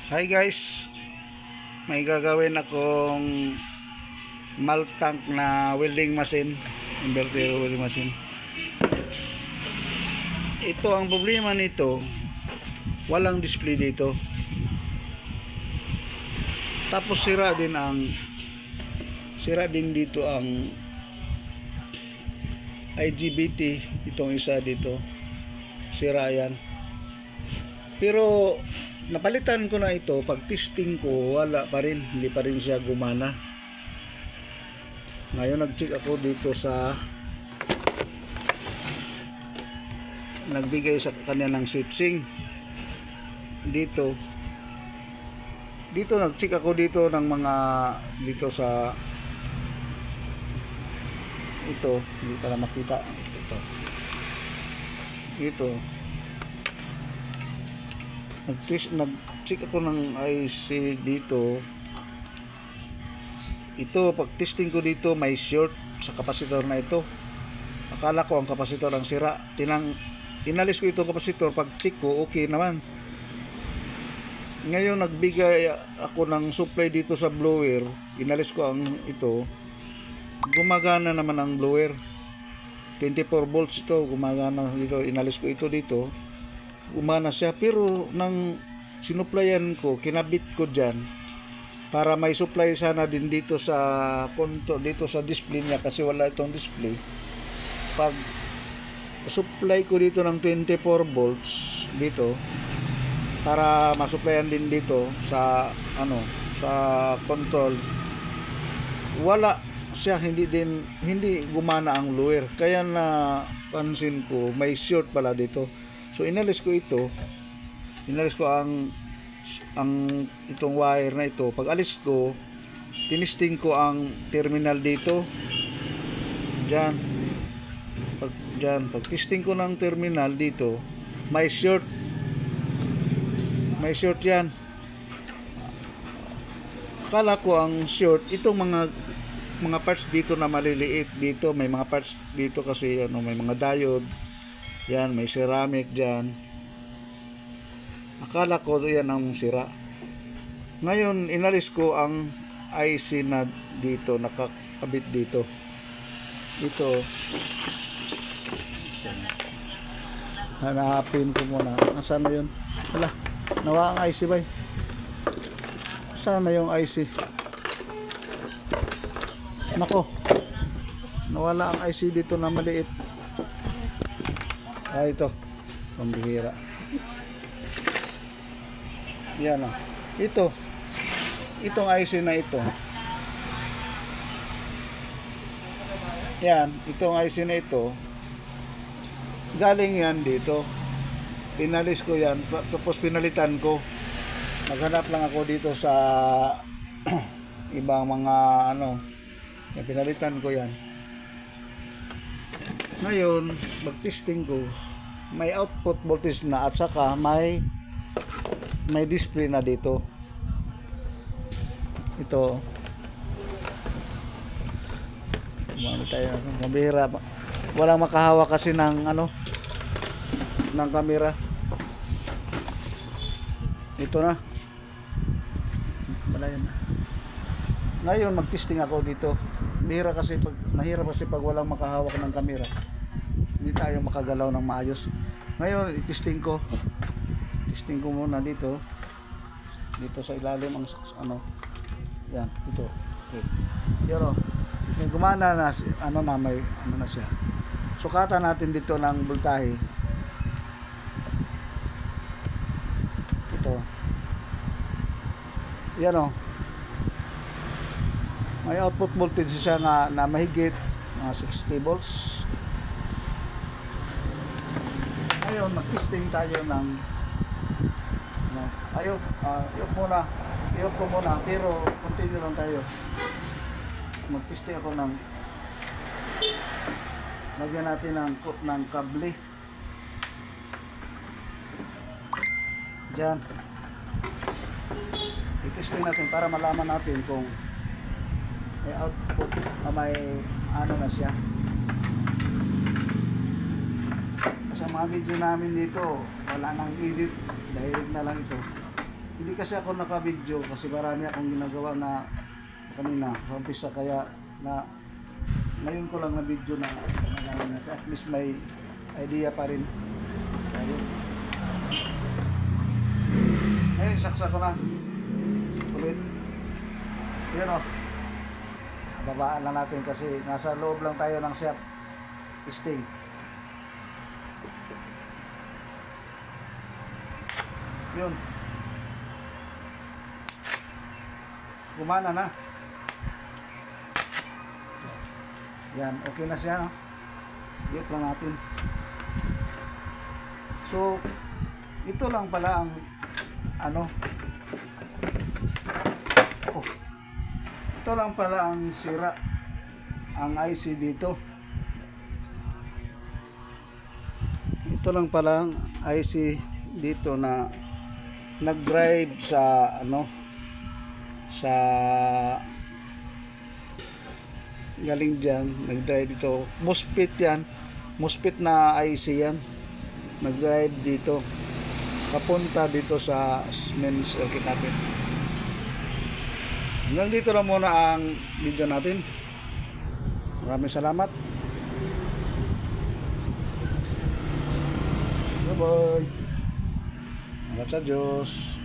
Hi guys, may gagawin akong malt tank na welding machine, inverter welding machine. Ito ang problema nito, walang display dito. Tapos sira din dito ang IGBT, itong isa dito. Sira yan. Pero napalitan ko na ito, pag testing ko wala pa rin, hindi pa rin siya gumana. Ngayon nag-check ako dito sa nagbigay sa kanya ng switching dito nag-check ako dito ng mga dito sa ito, hindi para makita ito nag-check ako ng IC dito. Ito, pag testing ko dito, may short sa kapasitor na ito. Akala ko ang kapasitor ang sira. Inalis ko itong kapasitor. Pag check ko, okay naman. Ngayon, nagbigay ako ng supply dito sa blower. Inalis ko ang ito. Gumagana naman ang blower. 24 volts ito. Gumagana dito. Inalis ko ito dito. Umana siya, pero nang sinuplayan ko, kinabit ko dyan para may supply sana din dito sa konto, dito sa display niya, kasi wala itong display. Pag supply ko dito ng 24 volts dito para masupplyan din dito sa sa control, wala siya, hindi gumana ang blower. Kaya na pansin ko may short pala dito. So inalis ko ito, inalis ko ang itong wire na ito. Pag alis ko, tinisting ko ang terminal dito. Pag testing ko ng terminal dito, may short. May short yan. Akala ko ang short, itong mga parts dito na maliliit dito, may mga parts dito kasi may mga diode. Yan, may ceramic dyan. Akala ko yan ang sira. Ngayon, inalis ko ang IC na dito, nakakabit dito. Ito. Hanapin ko muna. Nasaan na yun? Wala. Nawa ang IC ba? Saan na yung IC? Nako. Nawala ang IC dito na maliit. Ito, pambihira. Yan o. Itong IC na ito. Yan, itong IC na ito. Galing yan dito. Inalis ko yan, tapos pinalitan ko. Naghanap lang ako dito sa ibang mga yan, pinalitan ko yan. Ngayon, mag-testing ko, may output voltage na at saka may display na dito. Ito. Tayo, mabihira. Walang makahawak kasi ng ng camera. Ito na. Wala yan. Ngayon, mag-testing ako dito. Mahirap kasi pag walang makahawak ng camera, hindi tayo makagalaw ng maayos. Ngayon, i-testing ko muna dito sa ilalim ang yan, ito. Okay. Pero yung gumana na may na siya. Sukatan natin dito ng voltahe. Ito. Yan may output voltage siya na mahigit 60 volts. Ngayon, mag-testing tayo ng ayok ko muna, pero continue lang tayo. Mag-testing ako lagyan natin ng kable dyan. I-testing natin para malaman natin kung may output na may na siya. Sa mga video namin dito, wala nang edit, direct na lang ito. Hindi kasi ako naka-video kasi marami akong ginagawa na kanina sa umpisa, kaya na ngayon ko lang na video na at least may idea pa rin. Ayun. Ngayon, saksa ko na. Ulit. Yan o. Babaan lang natin kasi nasa loob lang tayo ng shop. Testing. Yun. Gumana na. Yan, okay na siya. Dip lang natin. So, ito lang pala ang ano. Oh. Ito lang pala ang sira ang IC dito. Ito lang pala ang IC dito na nag-drive sa ano, sa galing dyan, nag-drive dito. MOSFET yan, MOSFET na IC yan, nag-drive dito papunta dito sa main circuit natin. Hanggang dito lang muna ang video natin. Maraming salamat. Bye bye. Salamat sa Diyos.